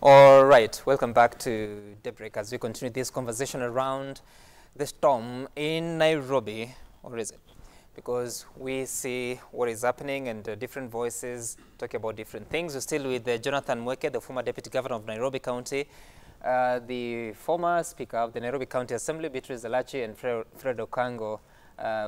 All right, welcome back to Daybreak as we continue this conversation around the storm in Nairobi, or is it? Because we see what is happening and different voices talking about different things. We're still with Jonathan Mweke, the former Deputy Governor of Nairobi County, the former Speaker of the Nairobi County Assembly, Beatrice Alachi, and Fred Okango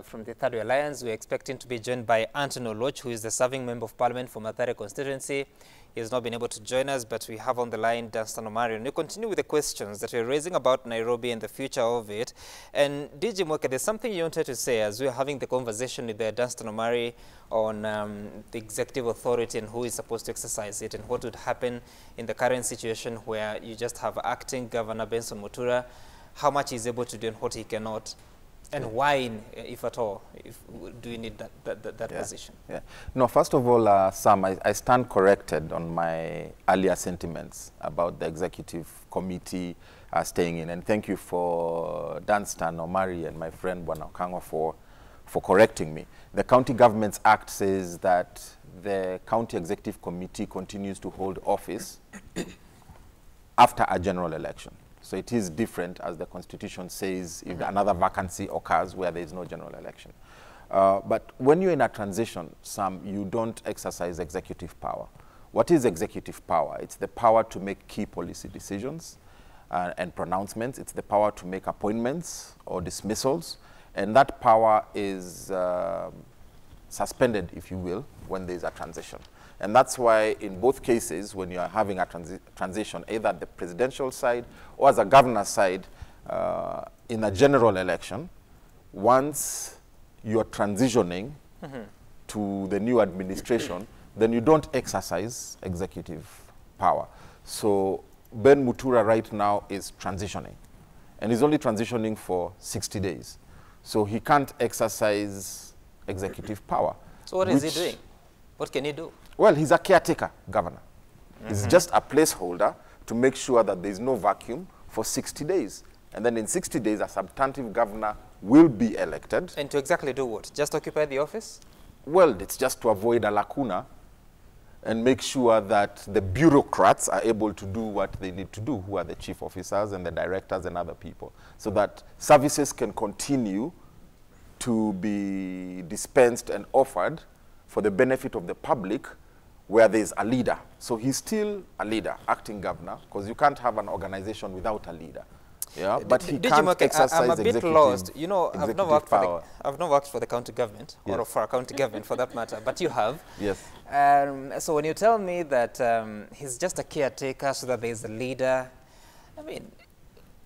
from the Third Way Alliance. We're expecting to be joined by Anthony Oloch, who is the serving Member of Parliament for Mathare constituency. He has not been able to join us, but we have on the line Dunstan Omari. And we continue with the questions that we're raising about Nairobi and the future of it. And DJ Mweke, there's something you wanted to say as we're having the conversation with Dunstan Omari on the executive authority and who is supposed to exercise it and what would happen in the current situation where you just have acting Governor Benson Mutura, how much he's able to do and what he cannot. And why, if at all, do you need that position? Yeah. No, first of all, Sam, I stand corrected on my earlier sentiments about the executive committee staying in. And thank you for Dunstan Omari and my friend Bwana Okango for correcting me. The County Governments Act says that the County Executive Committee continues to hold office after a general election. So it is different, as the Constitution says, if another vacancy occurs where there is no general election. But when you're in a transition, Sam, you don't exercise executive power. What is executive power? It's the power to make key policy decisions and pronouncements. It's the power to make appointments or dismissals. And that power is suspended, if you will, when there's a transition. And that's why in both cases, when you are having a transition, either at the presidential side or as a governor's side, in a general election, once you are transitioning to the new administration, then you don't exercise executive power. So Ben Mutura right now is transitioning, and he's only transitioning for 60 days. So he can't exercise executive power. So what is he doing? What can he do? Well, he's a caretaker governor. He's just a placeholder to make sure that there's no vacuum for 60 days. And then in 60 days, a substantive governor will be elected. And to exactly do what? Just occupy the office? Well, it's just to avoid a lacuna and make sure that the bureaucrats are able to do what they need to do, who are the chief officers and the directors and other people, so that services can continue to be dispensed and offered for the benefit of the public where there's a leader. So he's still a leader, acting governor, because you can't have an organization without a leader. Yeah, but he can't exercise I'm a bit lost. You know, I've not worked for the county government, yes. or for a county government for that matter, but you have. Yes. So when you tell me that he's just a caretaker so that there's a leader, I mean,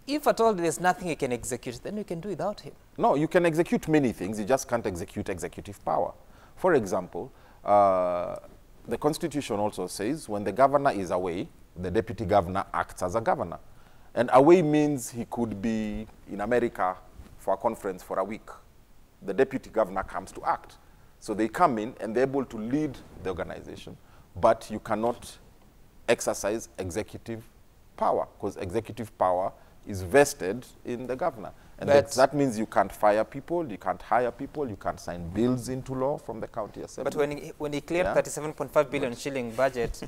if at all there's nothing he can execute, then we can do without him. No, you can execute many things. You just can't execute executive power. For example, the Constitution also says when the governor is away, the deputy governor acts as a governor. And away means he could be in America for a conference for a week. The deputy governor comes to act. So they come in and they're able to lead the organization. But you cannot exercise executive power because executive power is vested in the governor. And that means you can't fire people, you can't hire people, you can't sign bills into law from the county assembly. But when he claimed 37.5 billion shilling budget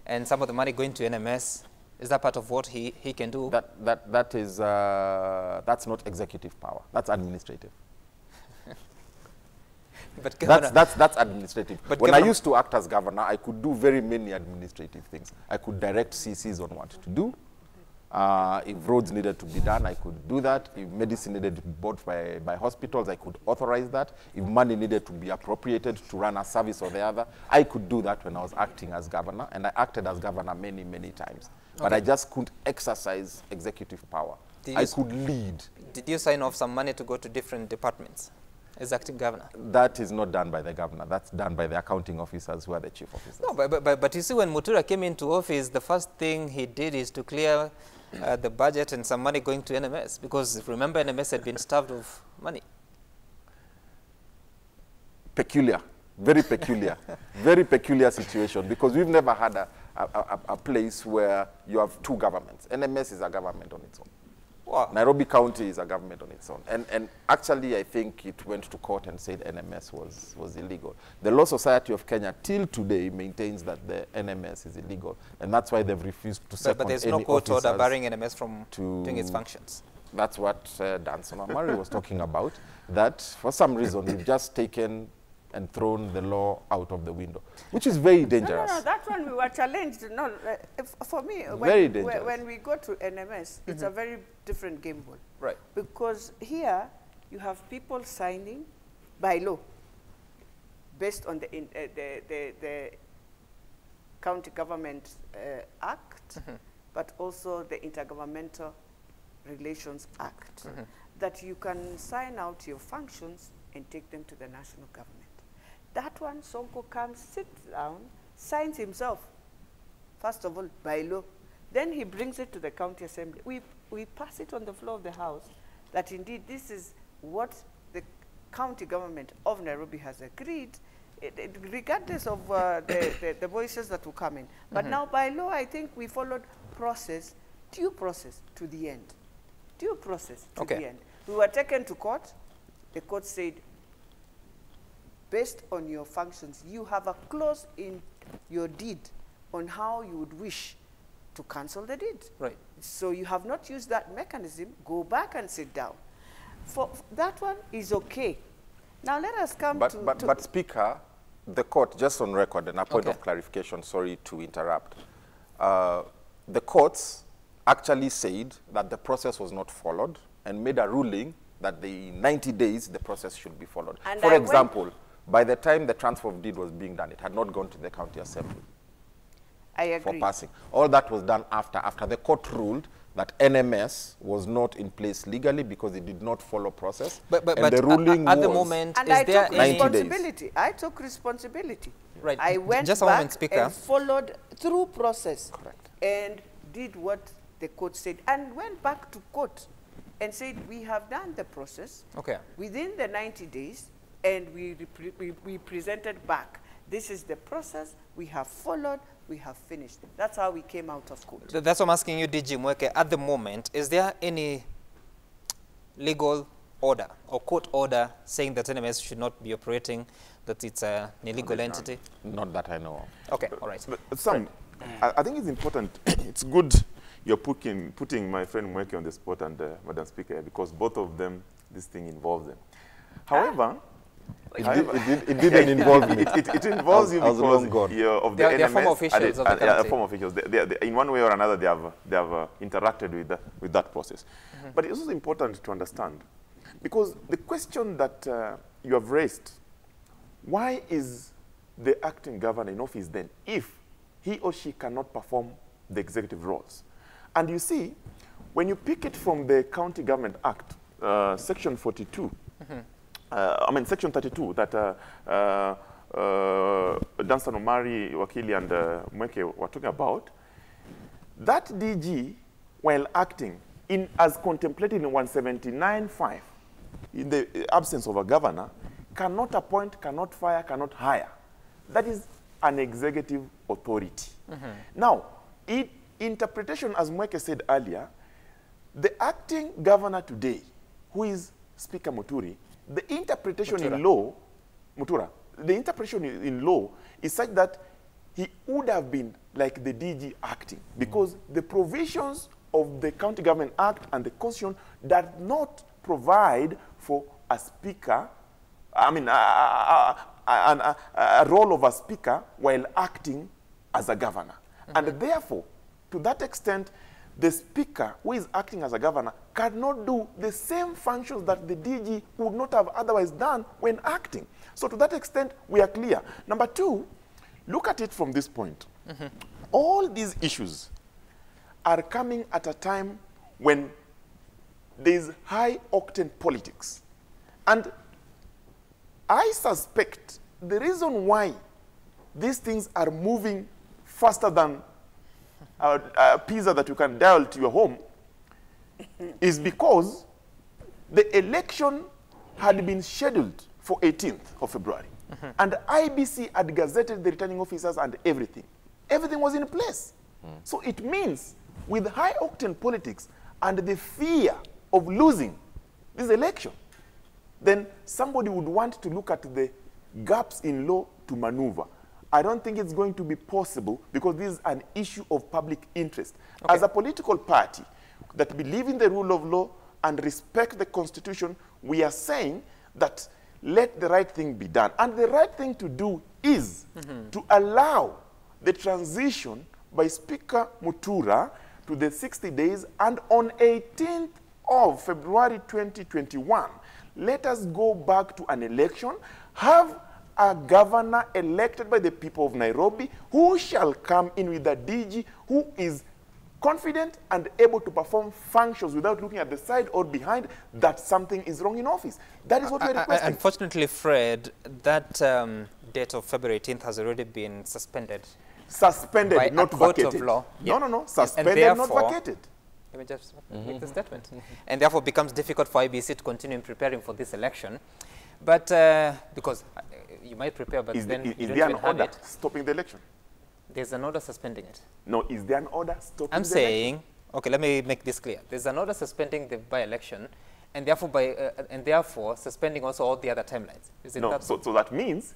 and some of the money going to NMS, is that part of what he can do? That's not executive power. That's administrative. But that's administrative. But when I used to act as governor, I could do very many administrative things. I could direct CCs on what to do. If roads needed to be done, I could do that. If medicine needed to be bought by hospitals, I could authorize that. If money needed to be appropriated to run a service or the other, I could do that when I was acting as governor. And I acted as governor many, many times. Okay. But I just couldn't exercise executive power. I could lead. Did you sign off some money to go to different departments as acting governor? That is not done by the governor. That's done by the accounting officers who are the chief officers. No, but you see, when Mutura came into office, the first thing he did is to clear the budget and some money going to NMS, because remember NMS had been starved of money. Peculiar, very peculiar, very peculiar situation, because we've never had a place where you have two governments. NMS is a government on its own. Wow. Nairobi County is a government on its own. And actually, I think it went to court and said NMS was illegal. The Law Society of Kenya till today maintains that the NMS is illegal. And that's why they've refused to second any officers. But there's no court order barring NMS from doing its functions. That's what Danson Omari was talking about, that for some reason we've just taken and thrown the law out of the window, which is very dangerous. No, that one we were challenged. No, for me, when we go to NMS, it's a very different game ball. Right. Because here you have people signing by law based on the County Government Act, but also the Intergovernmental Relations Act, that you can sign out your functions and take them to the national government. That one, Sonko comes, sits down, signs himself, first of all, by law. Then he brings it to the county assembly. We pass it on the floor of the House that indeed this is what the county government of Nairobi has agreed, regardless of the voices that will come in. But now by law, I think we followed process, due process to the end. Due process to the end. We were taken to court. The court said, based on your functions, you have a clause in your deed on how you would wish to cancel the deed. Right. So you have not used that mechanism, go back and sit down. For that one is okay. Now let us come to... But Speaker, the court, just on record, and a point of clarification, sorry to interrupt, the courts actually said that the process was not followed and made a ruling that the 90 days, the process should be followed. And for example, by the time the transfer of deed was being done, it had not gone to the county assembly. I agree. For passing. All that was done after the court ruled that NMS was not in place legally because it did not follow process. But the ruling at the moment, and I took responsibility. I took responsibility. Right. I went back and followed through process. Correct. And did what the court said and went back to court and said, we have done the process within the 90 days and we presented back. This is the process we have followed, we have finished. That's how we came out of court. That's what I'm asking you, DG Mweke. At the moment, is there any legal order or court order saying that NMS should not be operating, that it's an illegal entity? Not that I know of. Okay, all right. But Sam, I think it's important. It's good you're putting my friend Mweke on the spot and Madam Speaker, because both of them, this thing involves them. However, It didn't involve me. It involves you I was long because gone. you're of the They are NMS. former officials of the country. Former officials. In one way or another, they have interacted with that process. But it's also important to understand, because the question that you have raised, why is the acting governor in office then if he or she cannot perform the executive roles? And you see, when you pick it from the County Government Act, Section 42, Section 32, that Dunstan Omari, Wakili, and Mweke were talking about, that DG, while acting as contemplated in 179(5), in the absence of a governor, cannot appoint, cannot fire, cannot hire. That is an executive authority. Now, interpretation, as Mweke said earlier, the acting governor today, who is Speaker Muturi, the interpretation in law, the interpretation in law is such that he would have been like the DG acting, because the provisions of the County Government Act and the Constitution does not provide for a speaker, a role of a speaker while acting as a governor. And therefore, to that extent, the speaker who is acting as a governor cannot do the same functions that the DG would not have otherwise done when acting. So to that extent, we are clear. Number two, look at it from this point. All these issues are coming at a time when there is high-octane politics. And I suspect the reason why these things are moving faster than a pizza that you can dial to your home is because the election had been scheduled for 18th of February. And the IBC had gazetted the returning officers and everything. Everything was in place. So it means with high-octane politics and the fear of losing this election, then somebody would want to look at the gaps in law to maneuver. I don't think it's going to be possible because this is an issue of public interest. Okay. As a political party that believe in the rule of law and respect the Constitution, we are saying that let the right thing be done. And the right thing to do is to allow the transition by Speaker Mutura to the 60 days, and on 18th of February 2021, let us go back to an election, have a governor elected by the people of Nairobi who shall come in with a DG who is confident and able to perform functions without looking at the side or behind that something is wrong in office. That is what we're requesting. Unfortunately, Fred, that date of February 18th has already been suspended. Suspended, by not a court vacated. Of law. No. Suspended, not vacated. Let me just make the statement. And therefore becomes difficult for IBC to continue in preparing for this election. But because you might prepare, but then you don't even have it. Stopping the election? There's an order suspending it. No, is there an order stopping the election? I'm saying, okay, let me make this clear. There's an order suspending the by-election, and therefore suspending also all the other timelines. Is it that so that means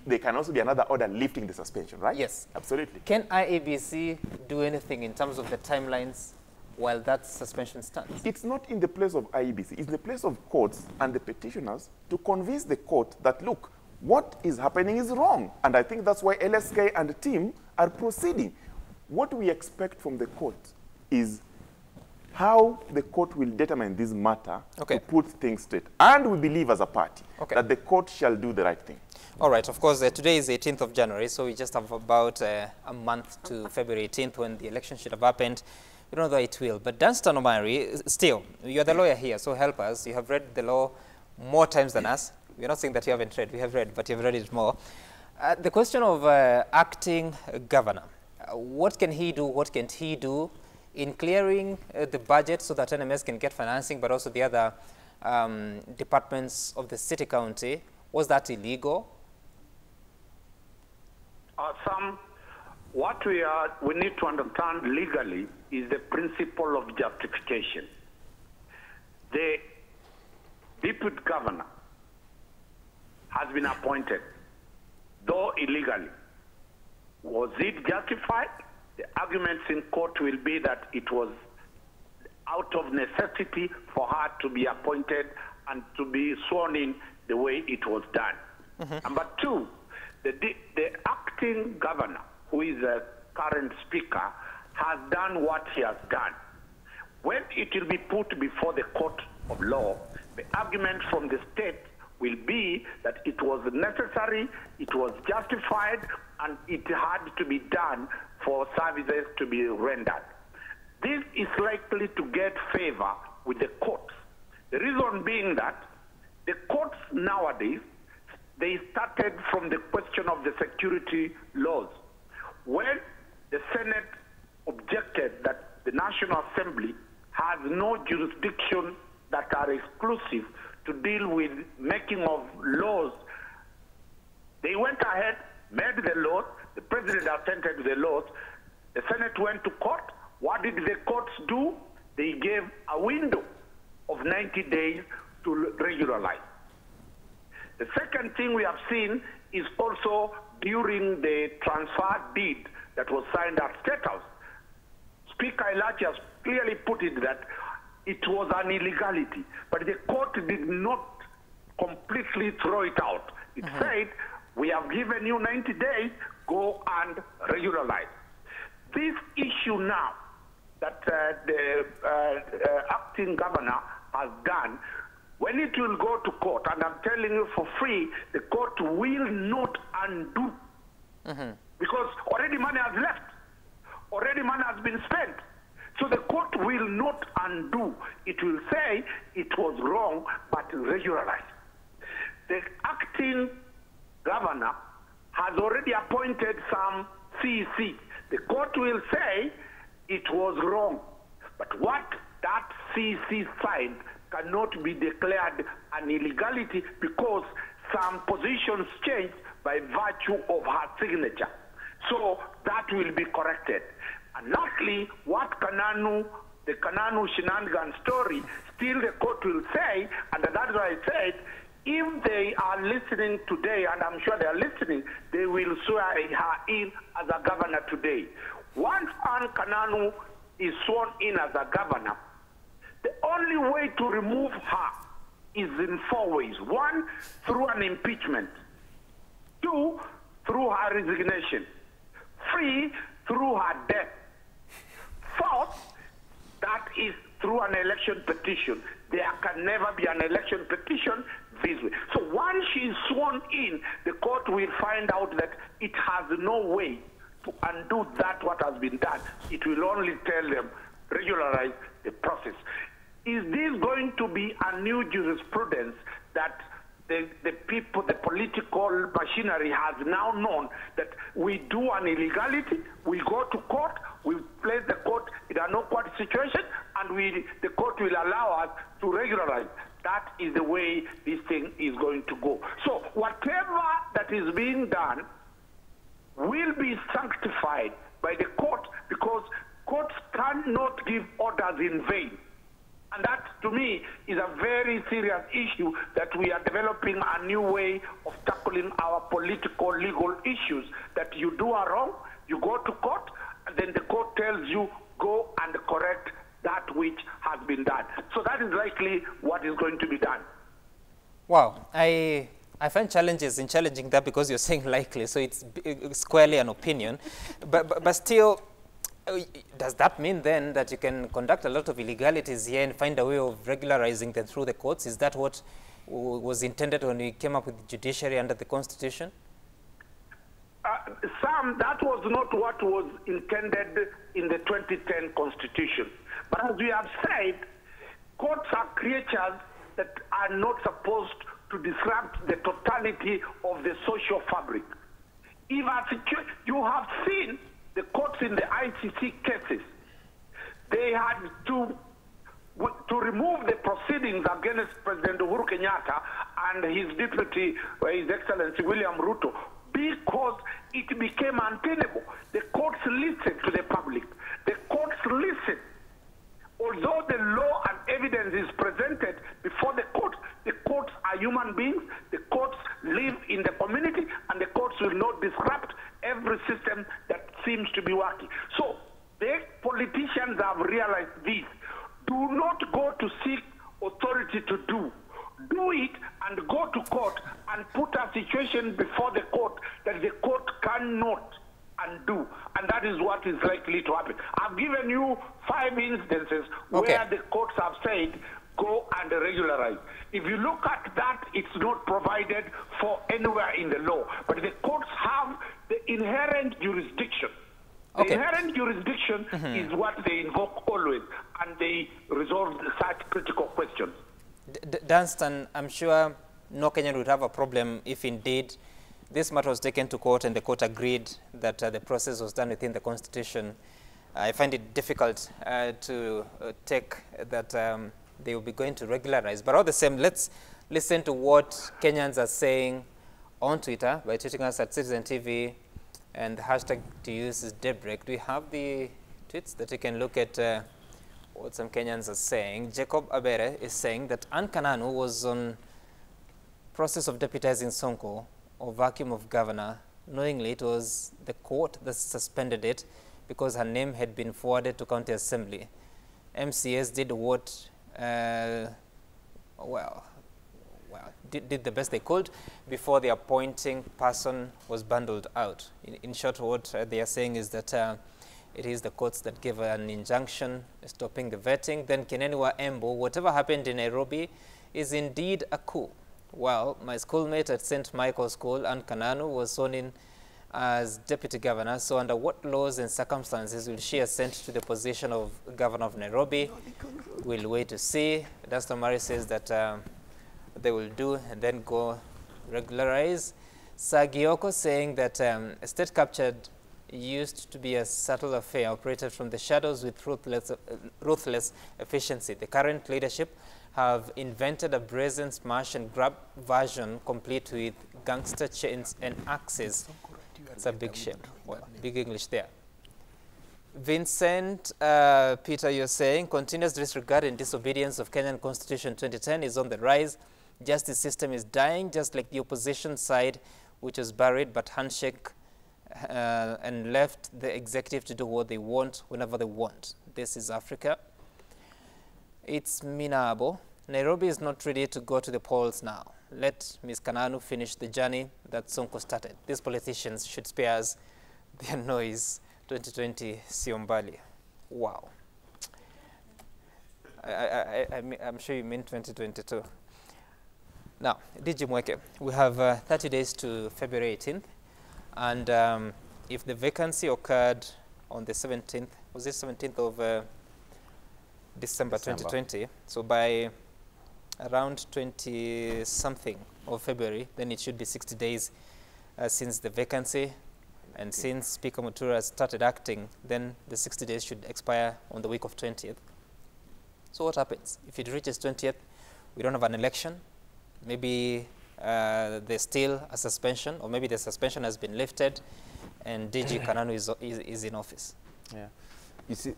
there can also be another order lifting the suspension, right? Yes. Absolutely. Can IEBC do anything in terms of the timelines while that suspension stands? It's not in the place of IEBC. It's in the place of courts and the petitioners to convince the court that, look, what is happening is wrong. And I think that's why LSK and the team are proceeding. What we expect from the court is how the court will determine this matter to put things straight. And we believe as a party that the court shall do the right thing. All right. Of course, today is 18th of January, so we just have about a month to February 18th when the election should have happened. We don't know that it will. But Dunstan Omari, still, you're the lawyer here, so help us. You have read the law more times than us. We're not saying that you haven't read. We have read, but you've read it more. The question of acting governor, what can he do, what can't he do in clearing the budget so that NMS can get financing, but also the other departments of the city county? Was that illegal? Sam, what we need to understand legally is the principle of justification. The deputy governor has been appointed, though illegally. Was it justified? The arguments in court will be that it was out of necessity for her to be appointed and to be sworn in the way it was done. Number two, the acting governor, who is a current speaker, has done what he has done. When it will be put before the court of law, the argument from the state will be that it was necessary, it was justified, and it had to be done for services to be rendered. This is likely to get favor with the courts. The reason being that the courts nowadays, they started from the question of the security laws. When the Senate objected that the National Assembly has no jurisdiction that are exclusive to deal with making of laws, they went ahead, made the laws, the president assented to the laws, the Senate went to court. What did the courts do? They gave a window of 90 days to regularize. The second thing we have seen is also during the transfer deed that was signed at State House. Speaker Elachi has clearly put it that it was an illegality, but the court did not completely throw it out. It said, we have given you 90 days, go and regularize. This issue now that the acting governor has done, when it will go to court, and I'm telling you for free, the court will not undo. Because already money has left. Already money has been spent. So the court will not undo. It will say it was wrong, but regularize. The acting governor has already appointed some CEC. The court will say it was wrong. But what that CEC signed cannot be declared an illegality because some positions changed by virtue of her signature. So that will be corrected. And lastly, what the Kananu shenanigan story, still the court will say, and that's why I said, if they are listening today, and I'm sure they are listening, they will swear her in as a governor today. Once Anne Kananu is sworn in as a governor, the only way to remove her is in 4 ways. 1, through an impeachment. 2, through her resignation. 3, through her death. 4th, that is through an election petition. There can never be an election petition this way. So once she is sworn in, the court will find out that it has no way to undo that what has been done. It will only tell them, regularize the process. Is this going to be a new jurisprudence that the people, the political machinery has now known that we do an illegality, we go to court, we place the court in a no-court situation, and the court will allow us to regularize. That is the way this thing is going to go. So whatever that is being done will be sanctified by the court, because courts cannot give orders in vain. And that, to me, is a very serious issue, that we are developing a new way of tackling our political, legal issues, that you do a wrong, you go to court, and then the court tells you, go and correct that which has been done. So that is likely what is going to be done. Wow. I find challenges in challenging that, because you're saying likely, so it's squarely an opinion. But still, does that mean then that you can conduct a lot of illegalities here and find a way of regularizing them through the courts? Is that what was intended when we came up with the judiciary under the Constitution? Sam, that was not what was intended in the 2010 Constitution. But as we have said, courts are creatures that are not supposed to disrupt the totality of the social fabric. If you have seen the courts in the ICC cases, they had to remove the proceedings against President Uhuru Kenyatta and his deputy, His Excellency William Ruto, because it became untenable. The courts listened to the public. The courts listened. Although the law and evidence is presented before the courts are human beings, the courts live in the community, and the courts will not disrupt every system that seems to be working. So the politicians have realized this. Do not go to seek authority to do. do it and go to court and put a situation before the court that the court cannot undo, and that is what is likely to happen. I've given you 5 instances where the courts have said, go and regularize. If you look at that, it's not provided for anywhere in the law, but the courts have the inherent jurisdiction. The inherent jurisdiction is what they invoke always, and they resolve such critical questions. Dunstan, I'm sure no Kenyan would have a problem if indeed this matter was taken to court and the court agreed that the process was done within the Constitution. I find it difficult to take that they will be going to regularize. But all the same, let's listen to what Kenyans are saying on Twitter by tweeting us at Citizen TV, and the hashtag to use is Daybreak. Do we have the tweets that you can look at what some Kenyans are saying? Jacob Abere is saying that Anne Kananu was on process of deputizing Sonko or vacuum of governor. Knowingly, it was the court that suspended it because her name had been forwarded to county assembly. MCS did what, did the best they could before the appointing person was bundled out. In short, what they are saying is that it is the courts that gave an injunction stopping the vetting. Then Kineniwa Embo, whatever happened in Nairobi is indeed a coup. Well, my schoolmate at St. Michael's School, Anne Kananu, was sworn in as deputy governor. So under what laws and circumstances will she ascend to the position of governor of Nairobi? We'll wait to see. Dustin Murray says that they will do and then go regularize. Sagioko saying that state captured used to be a subtle affair operated from the shadows with ruthless efficiency. The current leadership have invented a brazen smash and grab version complete with gangster chains and axes. It's a big shame. Well, big English there. Vincent, Peter, you're saying continuous disregard and disobedience of Kenyan Constitution 2010 is on the rise. Justice system is dying, just like the opposition side, which was buried but handshake and left the executive to do what they want whenever they want. This is Africa. It's Minabo. Nairobi is not ready to go to the polls now. Let Ms. Kananu finish the journey that Sonko started. These politicians should spare us their noise. 2020 Siombali. Wow. I'm sure you mean 2022. Now, DG Mweke, we have 30 days to February 18th. And if the vacancy occurred on the 17th, was it 17th of December 2020? So by around 20-something of February, then it should be 60 days since the vacancy. And since Speaker Mutura started acting, then the 60 days should expire on the week of 20th. So what happens? If it reaches 20th, we don't have an election. Maybe there's still a suspension, or maybe the suspension has been lifted, and DG Kananu is in office. Yeah. You see,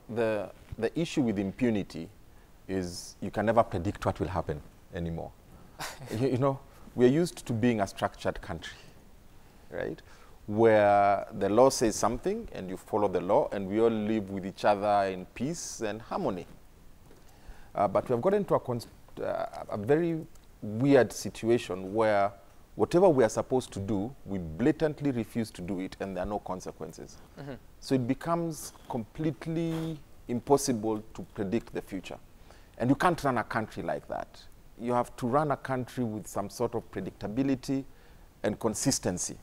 the issue with impunity is you can never predict what will happen anymore. you know, we're used to being a structured country, right? Where the law says something and you follow the law and we all live with each other in peace and harmony. But we have gotten into a very weird situation where whatever we are supposed to do, we blatantly refuse to do it and there are no consequences. So it becomes completely impossible to predict the future. And you can't run a country like that. You have to run a country with some sort of predictability and consistency,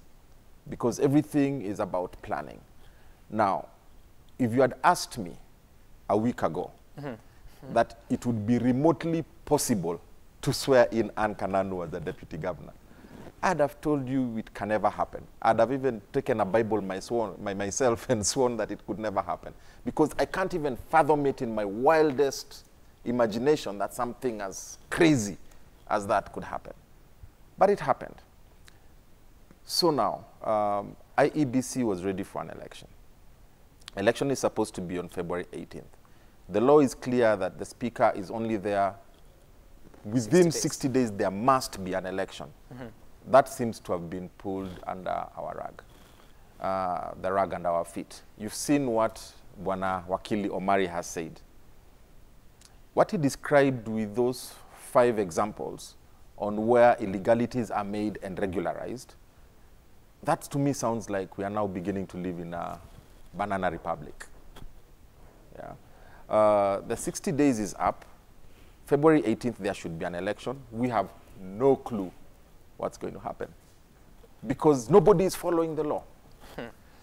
because everything is about planning. Now, if you had asked me a week ago that it would be remotely possible to swear in Anne Kananu as the deputy governor, I'd have told you it can never happen. I'd have even taken a Bible myself and sworn that it could never happen, because I can't even fathom it in my wildest imagination that something as crazy as that could happen. But it happened. So now, IEBC was ready for an election. Election is supposed to be on February 18th. The law is clear that the speaker is only there within 60 days. There must be an election. That seems to have been pulled under our rug, the rug under our feet. You've seen what Bwana Wakili Omari has said. What he described with those 5 examples on where illegalities are made and regularized, that to me sounds like we are now beginning to live in a banana republic. Yeah. The 60 days is up. February 18th, there should be an election. We have no clue what's going to happen because nobody is following the law.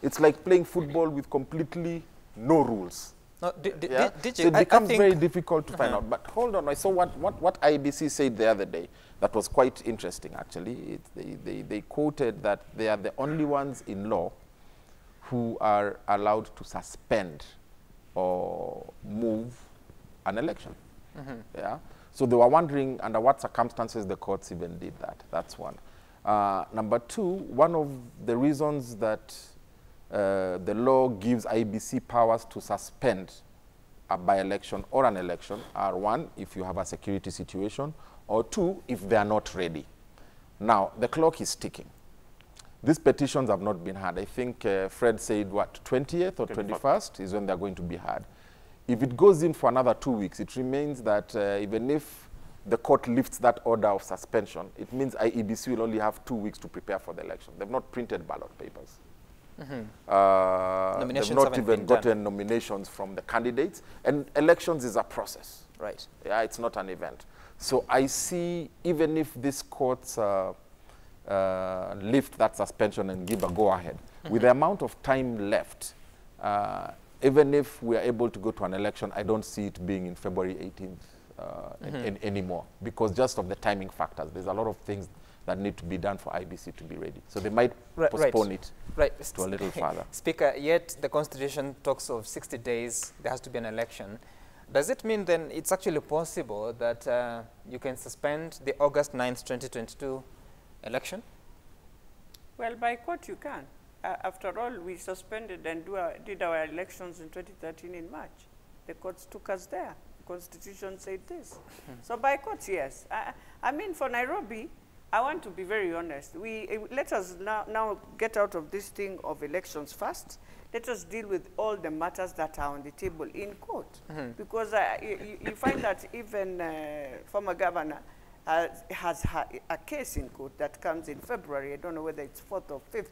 It's like playing football with completely no rules. No, Yeah? did So you? it becomes I think very difficult to find out. But hold on, I saw what IBC said the other day that was quite interesting, actually. They quoted that they are the only ones in law who are allowed to suspend or move an election. Yeah? So they were wondering under what circumstances the courts even did that. That's one. Number 2, one of the reasons that the law gives IBC powers to suspend a by-election or an election are 1, if you have a security situation, or 2, if they are not ready. Now, the clock is ticking. These petitions have not been heard. I think Fred said, what, 20th or 21st is when they're going to be heard. If it goes in for another 2 weeks, it remains that even if the court lifts that order of suspension, it means IEBC will only have 2 weeks to prepare for the election. They've not printed ballot papers. They've not even gotten nominations from the candidates. And elections is a process. Right. Yeah, it's not an event. So I see, even if these courts lift that suspension and give a go-ahead, with the amount of time left, even if we are able to go to an election, I don't see it being in February 18th anymore, because just of the timing factors. There's a lot of things that need to be done for IBC to be ready. So they might postpone it to a little further. Speaker, yet the Constitution talks of 60 days, there has to be an election. Does it mean then it's actually possible that you can suspend the August 9th, 2022 election? Well, by court you can. After all, we suspended and did our elections in 2013 in March. The courts took us there. The Constitution said this. So by courts, yes. I mean, for Nairobi, I want to be very honest. Let us now get out of this thing of elections first. Let us deal with all the matters that are on the table in court. Because you find that even former governor has a case in court that comes in February. I don't know whether it's 4th or 5th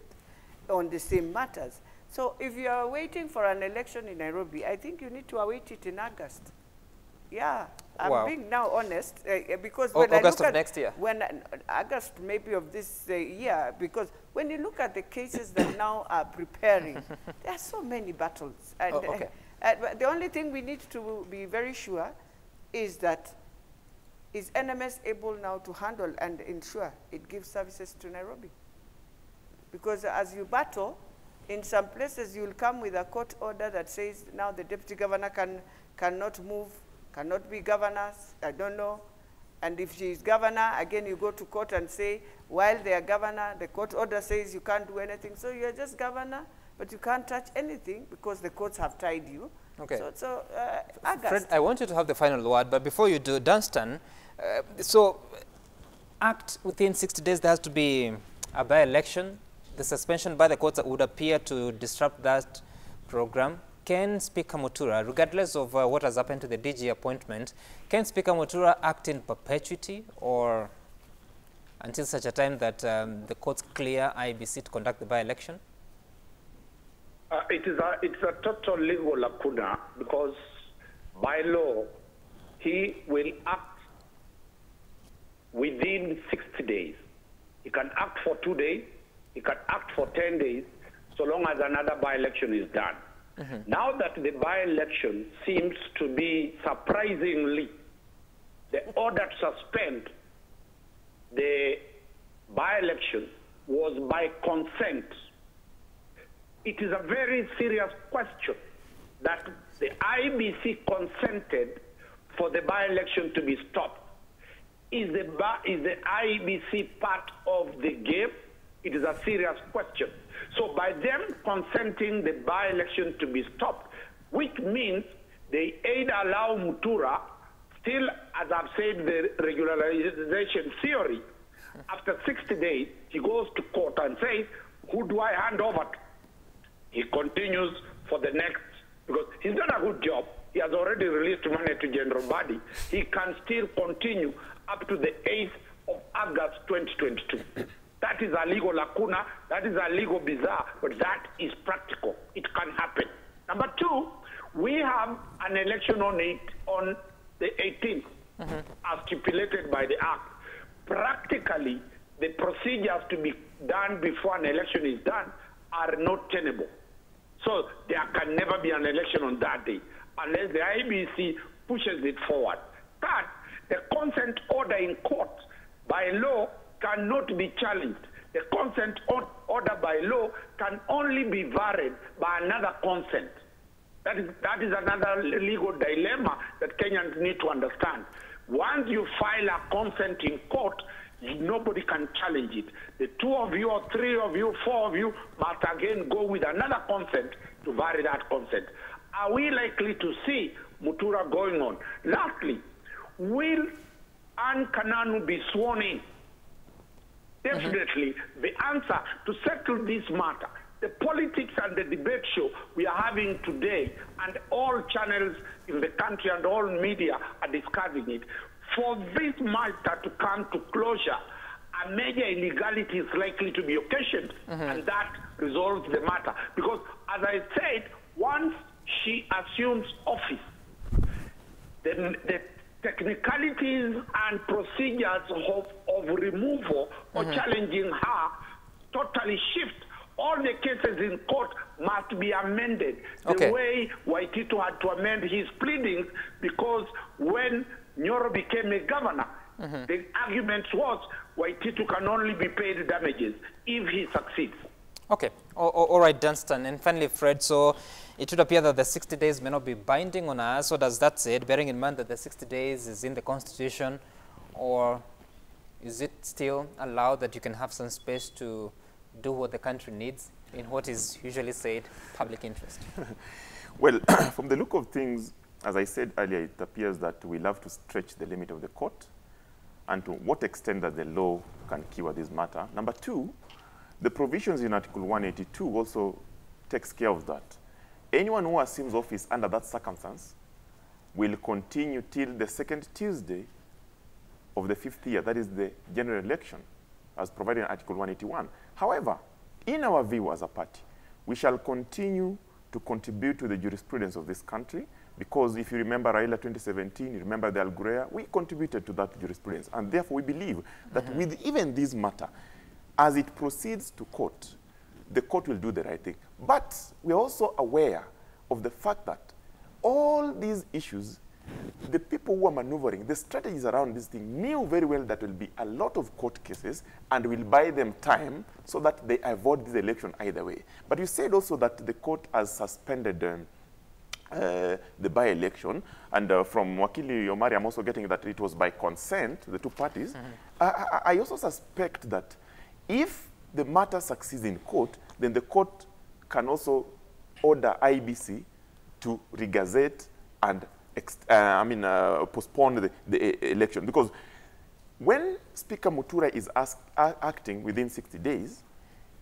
on the same matters. So if you are waiting for an election in Nairobi, I think you need to await it in August. Yeah, I'm being now honest, because when August I look of next year. When August maybe of this year, because when you look at the cases that now are preparing, there are so many battles. And, the only thing we need to be very sure is that is NMS able now to handle and ensure it gives services to Nairobi? Because as you battle, in some places you'll come with a court order that says now the deputy governor cannot move, cannot be governors, I don't know. And if she is governor, again you go to court and say, while they are governor, the court order says you can't do anything. So you're just governor, but you can't touch anything because the courts have tied you. Okay. So Fred, I want you to have the final word, but before you do, Dunstan, so act within 60 days, there has to be a by-election. The suspension by the courts would appear to disrupt that program. Can Speaker Mutura, regardless of what has happened to the DG appointment, can Speaker Mutura act in perpetuity or until such a time that the courts clear IBC to conduct the by-election? It's a total legal lacuna because by law, he will act within 60 days. He can act for 2 days, he can act for 10 days, so long as another by-election is done. Now that the by-election seems to be surprisingly, the order to suspend the by-election was by consent. It is a very serious question that the IBC consented for the by-election to be stopped. Is the IBC part of the game? It is a serious question. So by them consenting the by-election to be stopped, which means they either allow Mutura, still, as I've said, the regularization theory, after 60 days, he goes to court and says, who do I hand over to? He continues for the next, because he's done a good job. He has already released money to General Body. He can still continue up to the 8th of August 2022. That is a legal lacuna, that is a legal bizarre, but that is practical. It can happen. Number two, we have an election on the 18th, as stipulated by the Act. Practically, the procedures to be done before an election is done are not tenable. So there can never be an election on that day unless the IBC pushes it forward. Third, the consent order in court by law cannot be challenged. The consent order by law can only be varied by another consent. That is another legal dilemma that Kenyans need to understand. Once you file a consent in court, nobody can challenge it. The 2 of you or 3 of you, 4 of you must again go with another consent to vary that consent. Are we likely to see Mutura going on? Lastly, will Anne Kananu be sworn in? Definitely, the answer to settle this matter, the politics and the debate show we are having today, and all channels in the country and all media are discussing it. For this matter to come to closure, a major illegality is likely to be occasioned, and that resolves the matter. Because, as I said, once she assumes office, the technicalities and procedures of removal or challenging her totally shift. All the cases in court must be amended the way Waititu had to amend his pleadings, because when Nyoro became a governor, the argument was Waititu can only be paid damages if he succeeds. Okay. All right, Dunstan. And finally, Fred, so it would appear that the 60 days may not be binding on us. What does that say, bearing in mind that the 60 days is in the Constitution, or is it still allowed that you can have some space to do what the country needs in what is usually said public interest? Well, from the look of things, as I said earlier, it appears that we love to stretch the limit of the court, and to what extent that the law can cure this matter. Number two, the provisions in Article 182 also takes care of that. Anyone who assumes office under that circumstance will continue till the second Tuesday of the 5th year, that is the general election, as provided in Article 181. However, in our view as a party, we shall continue to contribute to the jurisprudence of this country, because if you remember Raila 2017, you remember the Algurea, we contributed to that jurisprudence. And therefore, we believe that with even this matter, as it proceeds to court, the court will do the right thing. But we're also aware of the fact that all these issues, the people who are maneuvering, the strategies around this thing knew very well that there will be a lot of court cases and will buy them time so that they avoid this election either way. But you said also that the court has suspended the by-election, and from Wakili Omari, I'm also getting that it was by consent, the two parties. I also suspect that if the matter succeeds in court, then the court can also order IBC to regazette and postpone the election. Because when Speaker Mutura is acting within 60 days,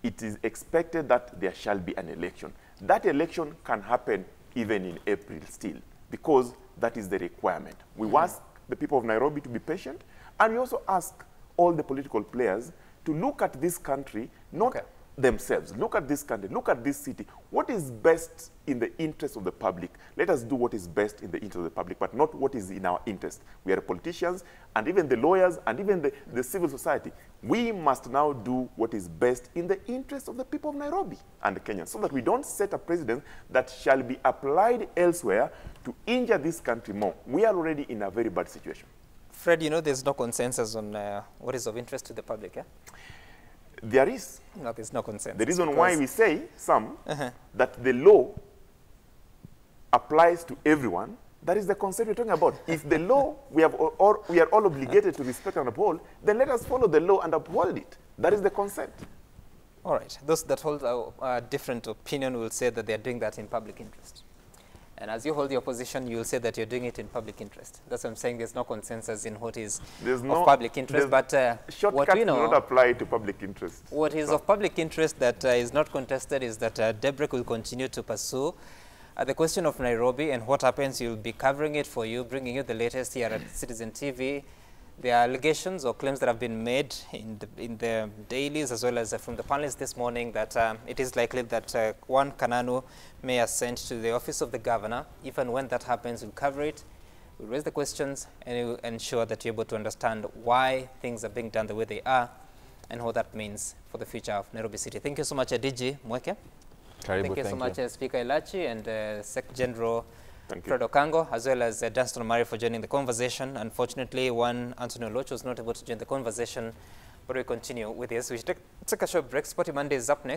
it is expected that there shall be an election. That election can happen even in April still, because that is the requirement. We ask the people of Nairobi to be patient, and we also ask all the political players to look at this country, not themselves. Look at this country, look at this city. What is best in the interest of the public? Let us do what is best in the interest of the public, but not what is in our interest. We are politicians, and even the lawyers, and even the civil society. We must now do what is best in the interest of the people of Nairobi and Kenya, so that we don't set a precedent that shall be applied elsewhere to injure this country more. We are already in a very bad situation. Fred, you know there's no consensus on what is of interest to the public, yeah? There is. No, there's no consensus. The reason why we say, that the law applies to everyone, that is the concept we're talking about. If the law, we are all obligated to respect and uphold, then let us follow the law and uphold it. That is the concept. All right. Those that hold a different opinion will say that they're doing that in public interest. And as you hold your position, you'll say that you're doing it in public interest. That's what I'm saying. There's no consensus in what is of public interest. But what we know, do not apply to public interest. What is of public interest that is not contested is that Daybreak will continue to pursue the question of Nairobi, and what happens, you'll be covering it for you, bringing you the latest here at Citizen TV. There are allegations or claims that have been made in the dailies as well as from the panelists this morning that it is likely that one Kananu may ascend to the office of the governor. If and when that happens, we'll cover it, we'll raise the questions, and we'll ensure that you're able to understand why things are being done the way they are and what that means for the future of Nairobi City. Thank you so much, DG Mweke. Karibu, thank you so much, Speaker Ilachi and Sec General Fred Okango, as well as Dunstan Omari for joining the conversation. Unfortunately, one Anthony Oloch was not able to join the conversation, but we continue with this. We should take a short break. Sporty Monday is up next.